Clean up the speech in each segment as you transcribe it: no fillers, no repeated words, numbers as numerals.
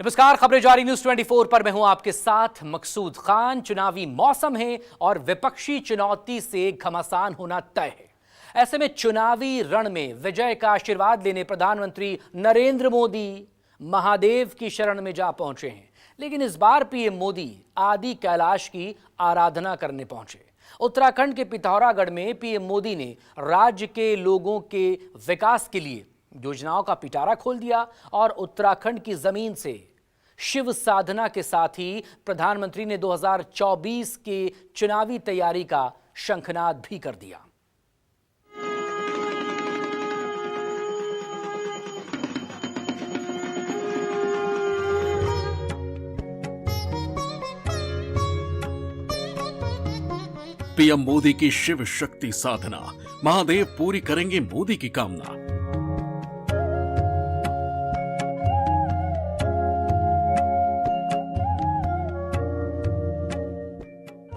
नमस्कार, खबरें जारी न्यूज 24 पर मैं हूं आपके साथ मकसूद खान। चुनावी मौसम है और विपक्षी चुनौती से घमासान होना तय है। ऐसे में चुनावी रण में विजय का आशीर्वाद लेने प्रधानमंत्री नरेंद्र मोदी महादेव की शरण में जा पहुंचे हैं। लेकिन इस बार पीएम मोदी आदि कैलाश की आराधना करने पहुंचे। उत्तराखंड के पिथौरागढ़ में पीएम मोदी ने राज्य के लोगों के विकास के लिए योजनाओं का पिटारा खोल दिया और उत्तराखंड की जमीन से शिव साधना के साथ ही प्रधानमंत्री ने 2024 के चुनावी तैयारी का शंखनाद भी कर दिया। पीएम मोदी की शिव शक्ति साधना, महादेव पूरी करेंगे मोदी की कामना।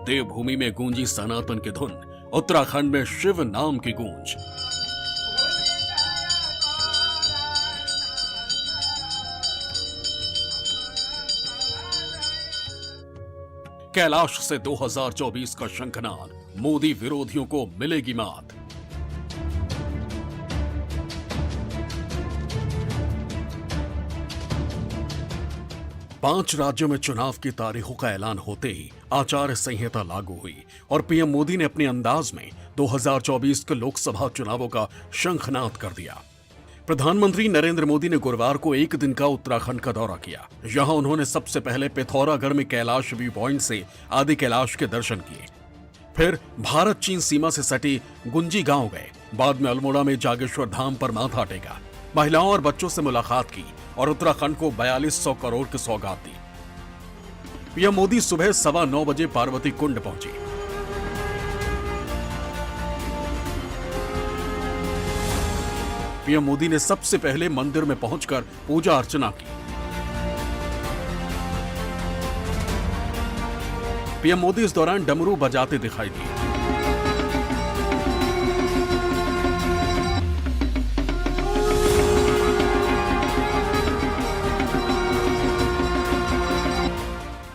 देवभूमि में गूंजी सनातन की धुन, उत्तराखंड में शिव नाम की गूंज। कैलाश से 2024 का शंखनाद, मोदी विरोधियों को मिलेगी मात। पांच राज्यों में चुनाव की तारीखों का ऐलान होते ही आचार संहिता लागू हुई और पीएम मोदी ने अपने अंदाज में 2024 के लोकसभा चुनावों का शंखनाद कर दिया। प्रधानमंत्री नरेंद्र मोदी ने गुरुवार को एक दिन का उत्तराखंड का दौरा किया। यहां उन्होंने सबसे पहले पिथौरागढ़ में कैलाश व्यू पॉइंट से आदि कैलाश के दर्शन किए। फिर भारत चीन सीमा से सटी गुंजी गांव गए। बाद में अल्मोड़ा में जागेश्वर धाम पर माथा टेका, महिलाओं और बच्चों से मुलाकात की और उत्तराखंड को 4200 करोड़ की सौगात दी। पीएम मोदी सुबह 9:15 बजे पार्वती कुंड पहुंचे। पीएम मोदी ने सबसे पहले मंदिर में पहुंचकर पूजा अर्चना की। पीएम मोदी इस दौरान डमरू बजाते दिखाई दिए।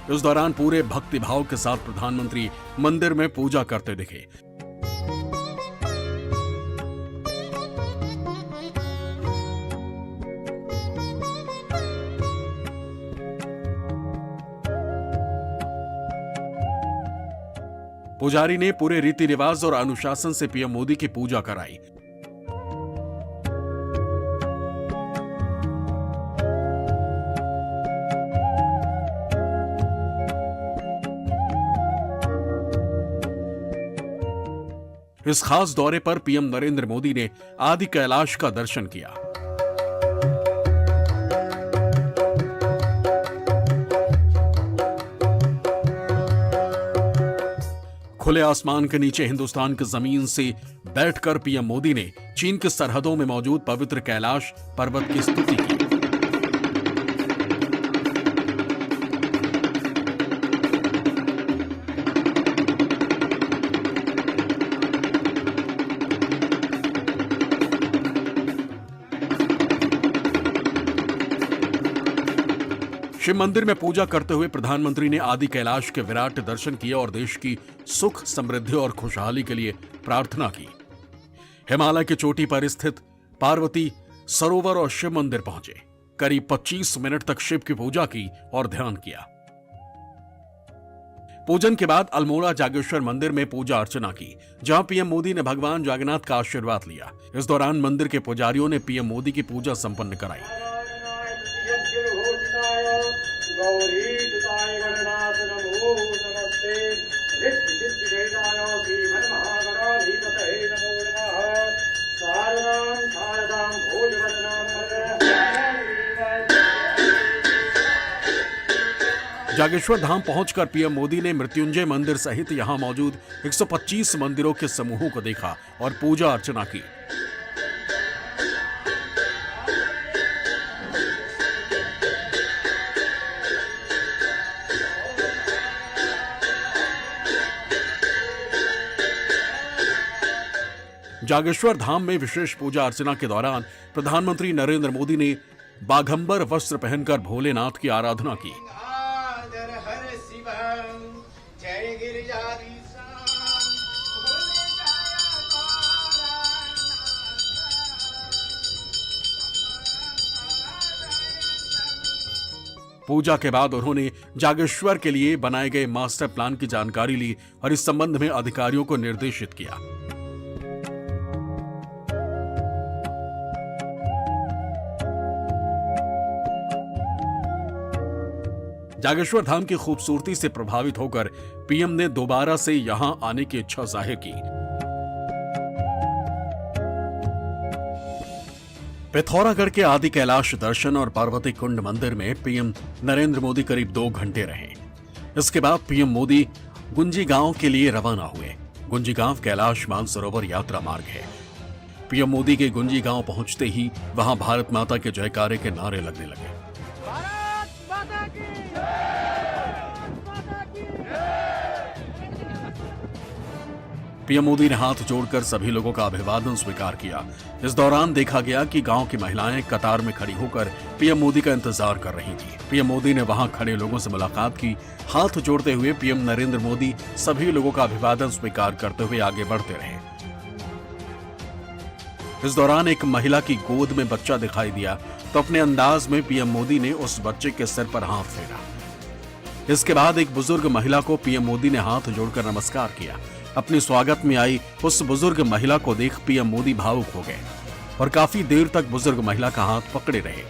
इस दौरान पूरे भक्तिभाव के साथ प्रधानमंत्री मंदिर में पूजा करते दिखे। पुजारी ने पूरे रीति रिवाज और अनुशासन से पीएम मोदी की पूजा कराई। इस खास दौरे पर पीएम नरेंद्र मोदी ने आदि कैलाश का दर्शन किया। खुले आसमान के नीचे हिंदुस्तान की जमीन से बैठकर पीएम मोदी ने चीन की सरहदों में मौजूद पवित्र कैलाश पर्वत की स्तुति की। शिव मंदिर में पूजा करते हुए प्रधानमंत्री ने आदि कैलाश के विराट दर्शन किए और देश की सुख, समृद्धि और खुशहाली के लिए प्रार्थना की। हिमालय की चोटी पर स्थित पार्वती सरोवर और शिव मंदिर पहुंचे। करीब 25 मिनट तक शिव की पूजा की और ध्यान किया। पूजन के बाद अल्मोड़ा जागेश्वर मंदिर में पूजा अर्चना की, जहां पीएम मोदी ने भगवान जगन्नाथ का आशीर्वाद लिया। इस दौरान मंदिर के पुजारियों ने पीएम मोदी की पूजा संपन्न कराई। जागेश्वर धाम पहुंचकर पीएम मोदी ने मृत्युंजय मंदिर सहित यहां मौजूद 125 मंदिरों के समूहों को देखा और पूजा अर्चना की। जागेश्वर धाम में विशेष पूजा अर्चना के दौरान प्रधानमंत्री नरेंद्र मोदी ने बाघंबर वस्त्र पहनकर भोलेनाथ की आराधना की। आदर हर शिवम जय गिरिजाधीशा भोले जय पूजा के बाद उन्होंने जागेश्वर के लिए बनाए गए मास्टर प्लान की जानकारी ली और इस संबंध में अधिकारियों को निर्देशित किया। जागेश्वर धाम की खूबसूरती से प्रभावित होकर पीएम ने दोबारा से यहां आने की इच्छा जाहिर की। पिथौरागढ़ के आदि कैलाश दर्शन और पार्वती कुंड मंदिर में पीएम नरेंद्र मोदी करीब 2 घंटे रहे। इसके बाद पीएम मोदी गुंजी गांव के लिए रवाना हुए। गुंजी गांव कैलाश मानसरोवर यात्रा मार्ग है। पीएम मोदी के गुंजी गांव पहुंचते ही वहां भारत माता के जयकारे के नारे लगने लगे। पीएम मोदी ने हाथ जोड़कर सभी लोगों का अभिवादन स्वीकार किया। इस दौरान देखा गया कि गांव की महिलाएं कतार में खड़ी होकर पीएम मोदी का इंतजार कर रही थी। पीएम मोदी ने वहां खड़े लोगों से मुलाकात की। हाथ जोड़ते हुए पीएम नरेंद्र मोदी सभी लोगों का अभिवादन स्वीकार करते हुए आगे बढ़ते रहे। इस दौरान एक महिला की गोद में बच्चा दिखाई दिया तो अपने अंदाज में पीएम मोदी ने उस बच्चे के सिर पर हाथ फेरा। इसके बाद एक बुजुर्ग महिला को पीएम मोदी ने हाथ जोड़कर नमस्कार किया। अपने स्वागत में आई उस बुजुर्ग महिला को देख पीएम मोदी भावुक हो गए और काफी देर तक बुजुर्ग महिला का हाथ पकड़े रहे।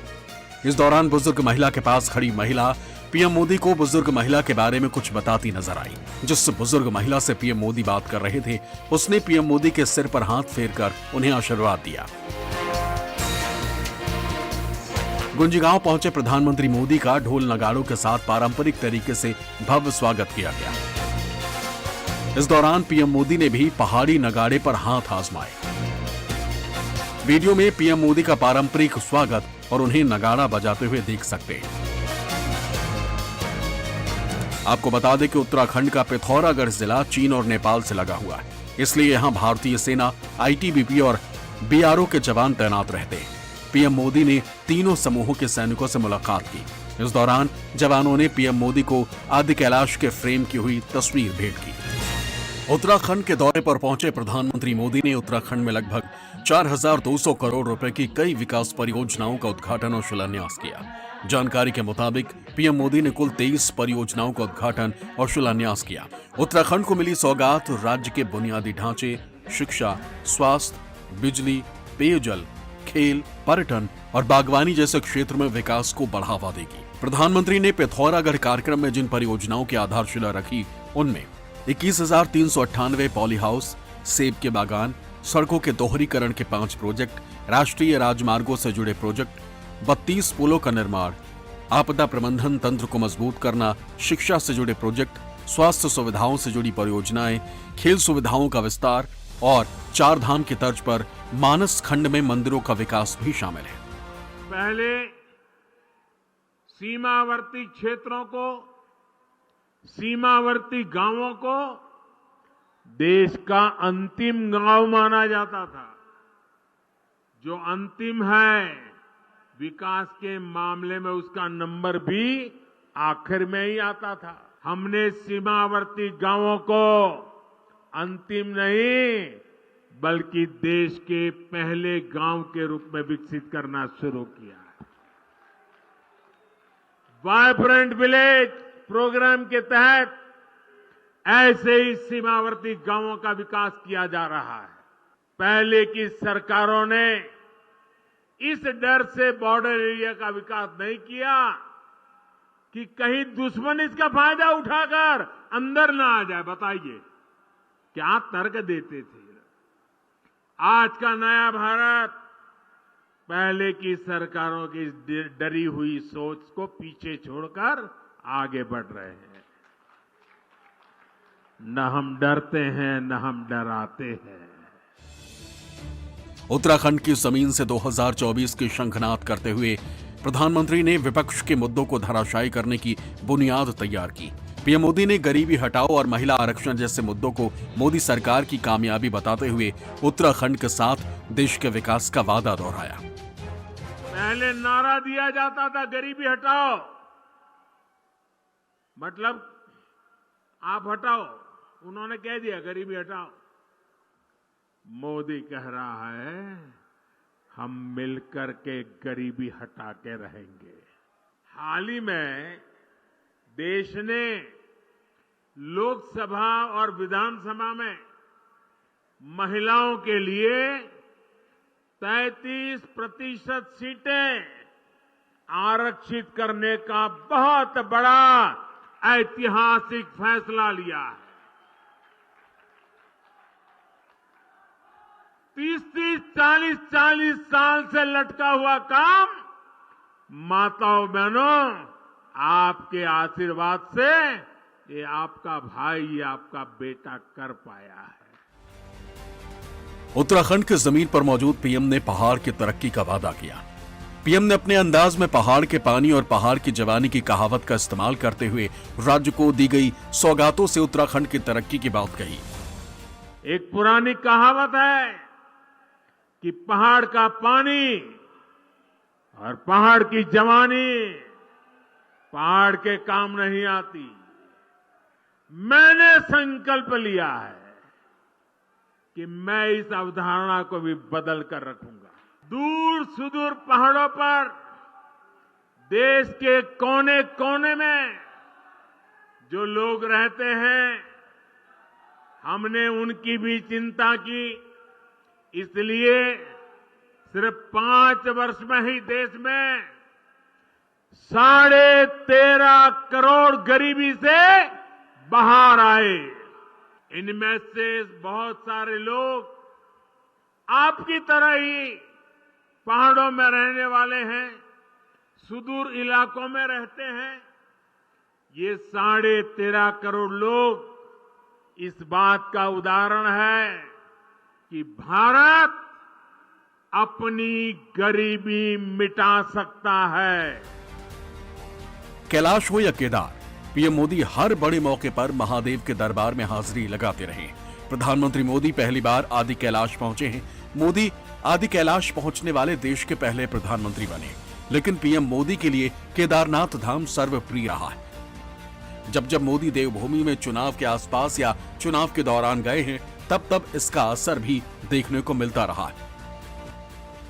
इस दौरान बुजुर्ग महिला के पास खड़ी महिला पीएम मोदी को बुजुर्ग महिला के बारे में कुछ बताती नजर आई। जिस बुजुर्ग महिला से पीएम मोदी बात कर रहे थे उसने पीएम मोदी के सिर पर हाथ फेरकर उन्हें आशीर्वाद दिया। गुंजी गांव पहुंचे प्रधानमंत्री मोदी का ढोल नगाड़ों के साथ पारंपरिक तरीके से भव्य स्वागत किया गया। इस दौरान पीएम मोदी ने भी पहाड़ी नगाड़े पर हाथ आजमाए। वीडियो में पीएम मोदी का पारंपरिक स्वागत और उन्हें नगाड़ा बजाते हुए देख सकते हैं। आपको बता दें कि उत्तराखंड का पिथौरागढ़ जिला चीन और नेपाल से लगा हुआ है, इसलिए यहां भारतीय सेना, आईटीबीपी और बीआरओ के जवान तैनात रहते हैं। पीएम मोदी ने तीनों समूहों के सैनिकों से मुलाकात की। इस दौरान जवानों ने पीएम मोदी को आदि कैलाश के फ्रेम की हुई तस्वीर भेंट की। उत्तराखंड के दौरे पर पहुंचे प्रधानमंत्री मोदी ने उत्तराखंड में लगभग 4200 करोड़ रुपए की कई विकास परियोजनाओं का उद्घाटन और शिलान्यास किया। जानकारी के मुताबिक पीएम मोदी ने कुल 23 परियोजनाओं का उद्घाटन और शिलान्यास किया। उत्तराखंड को मिली सौगात राज्य के बुनियादी ढांचे, शिक्षा, स्वास्थ्य, बिजली, पेयजल, खेल, पर्यटन और बागवानी जैसे क्षेत्र में विकास को बढ़ावा देगी। प्रधानमंत्री ने पिथौरागढ़ कार्यक्रम में जिन परियोजनाओं की आधारशिला रखी उनमें 21,398 पॉली हाउस, सेब के बागान, सड़कों के दोहरीकरण के 5 प्रोजेक्ट, राष्ट्रीय राजमार्गों से जुड़े प्रोजेक्ट, 32 पुलों का निर्माण, आपदा प्रबंधन तंत्र को मजबूत करना, शिक्षा से जुड़े प्रोजेक्ट, स्वास्थ्य सुविधाओं से जुड़ी परियोजनाएं, खेल सुविधाओं का विस्तार और 4 धाम की तर्ज पर मानस खंड में मंदिरों का विकास भी शामिल है। पहले सीमावर्ती क्षेत्रों को, सीमावर्ती गांवों को देश का अंतिम गांव माना जाता था। जो अंतिम है, विकास के मामले में उसका नंबर भी आखिर में ही आता था। हमने सीमावर्ती गांवों को अंतिम नहीं बल्कि देश के पहले गांव के रूप में विकसित करना शुरू किया। वाइब्रेंट विलेज प्रोग्राम के तहत ऐसे ही सीमावर्ती गांवों का विकास किया जा रहा है। पहले की सरकारों ने इस डर से बॉर्डर एरिया का विकास नहीं किया कि कहीं दुश्मन इसका फायदा उठाकर अंदर ना आ जाए। बताइए क्या तर्क देते थे। आज का नया भारत पहले की सरकारों की डरी हुई सोच को पीछे छोड़कर आगे बढ़ रहे हैं। न हम डरते हैं न हम डराते हैं। उत्तराखंड की जमीन से 2024 की शंखनाद करते हुए प्रधानमंत्री ने विपक्ष के मुद्दों को धराशायी करने की बुनियाद तैयार की। पीएम मोदी ने गरीबी हटाओ और महिला आरक्षण जैसे मुद्दों को मोदी सरकार की कामयाबी बताते हुए उत्तराखंड के साथ देश के विकास का वादा दोहराया। पहले नारा दिया जाता था गरीबी हटाओ, मतलब आप हटाओ, उन्होंने कह दिया गरीबी हटाओ। मोदी कह रहा है हम मिलकर के गरीबी हटा के रहेंगे। हाल ही में देश ने लोकसभा और विधानसभा में महिलाओं के लिए 33% सीटें आरक्षित करने का बहुत बड़ा ऐतिहासिक फैसला लिया है। 30-30, 40-40 साल से लटका हुआ काम माताओं बहनों आपके आशीर्वाद से ये आपका भाई, ये आपका बेटा कर पाया है। उत्तराखंड की जमीन पर मौजूद पीएम ने पहाड़ की तरक्की का वादा किया। पीएम ने अपने अंदाज में पहाड़ के पानी और पहाड़ की जवानी की कहावत का इस्तेमाल करते हुए राज्य को दी गई सौगातों से उत्तराखंड की तरक्की की बात कही। एक पुरानी कहावत है कि पहाड़ का पानी और पहाड़ की जवानी पहाड़ के काम नहीं आती। मैंने संकल्प लिया है कि मैं इस अवधारणा को भी बदल कर रखूंगा। दूर सुदूर पहाड़ों पर देश के कोने कोने में जो लोग रहते हैं, हमने उनकी भी चिंता की। इसलिए सिर्फ 5 वर्ष में ही देश में 13.5 करोड़ गरीबी से बाहर आए। इनमें से बहुत सारे लोग आपकी तरह ही पहाड़ों में रहने वाले हैं, सुदूर इलाकों में रहते हैं। ये 13.5 करोड़ लोग इस बात का उदाहरण है कि भारत अपनी गरीबी मिटा सकता है। कैलाश हो या केदार, पीएम मोदी हर बड़े मौके पर महादेव के दरबार में हाजिरी लगाते रहे। प्रधानमंत्री मोदी पहली बार आदि कैलाश पहुंचे हैं। मोदी आदि कैलाश पहुंचने वाले देश के पहले प्रधानमंत्री बने। लेकिन पीएम मोदी के लिए केदारनाथ धाम सर्वप्रिय रहा है। जब जब मोदी देवभूमि में चुनाव के आसपास या चुनाव के दौरान गए हैं, तब तब इसका असर भी देखने को मिलता रहा है।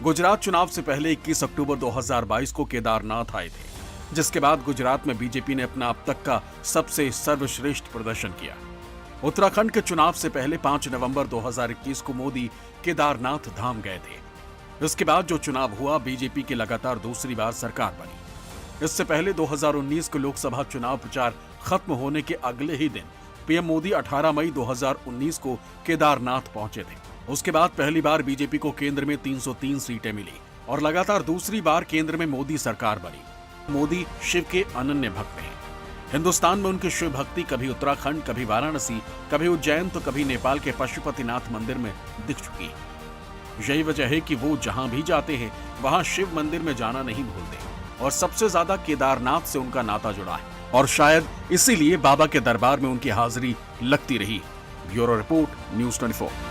गुजरात चुनाव से पहले 21 अक्टूबर 2022 को केदारनाथ आए थे, जिसके बाद गुजरात में बीजेपी ने अपना अब तक का सबसे सर्वश्रेष्ठ प्रदर्शन किया। उत्तराखंड के चुनाव से पहले 5 नवंबर 2021 को मोदी केदारनाथ धाम गए थे। इसके बाद जो चुनाव हुआ, बीजेपी की लगातार दूसरी बार सरकार बनी। इससे पहले 2019 के लोकसभा चुनाव प्रचार खत्म होने के अगले ही दिन पीएम मोदी 18 मई 2019 को केदारनाथ पहुंचे थे। उसके बाद पहली बार बीजेपी को केंद्र में 303 सीटें मिली और लगातार दूसरी बार केंद्र में मोदी सरकार बनी। मोदी शिव के अनन्य भक्त हैं। हिंदुस्तान में उनकी शिव भक्ति कभी उत्तराखंड, कभी वाराणसी, कभी उज्जैन तो कभी नेपाल के पशुपतिनाथ मंदिर में दिख चुकी है। यही वजह है कि वो जहां भी जाते हैं वहां शिव मंदिर में जाना नहीं भूलते और सबसे ज्यादा केदारनाथ से उनका नाता जुड़ा है और शायद इसीलिए बाबा के दरबार में उनकी हाजिरी लगती रही। Bureau report, news 24।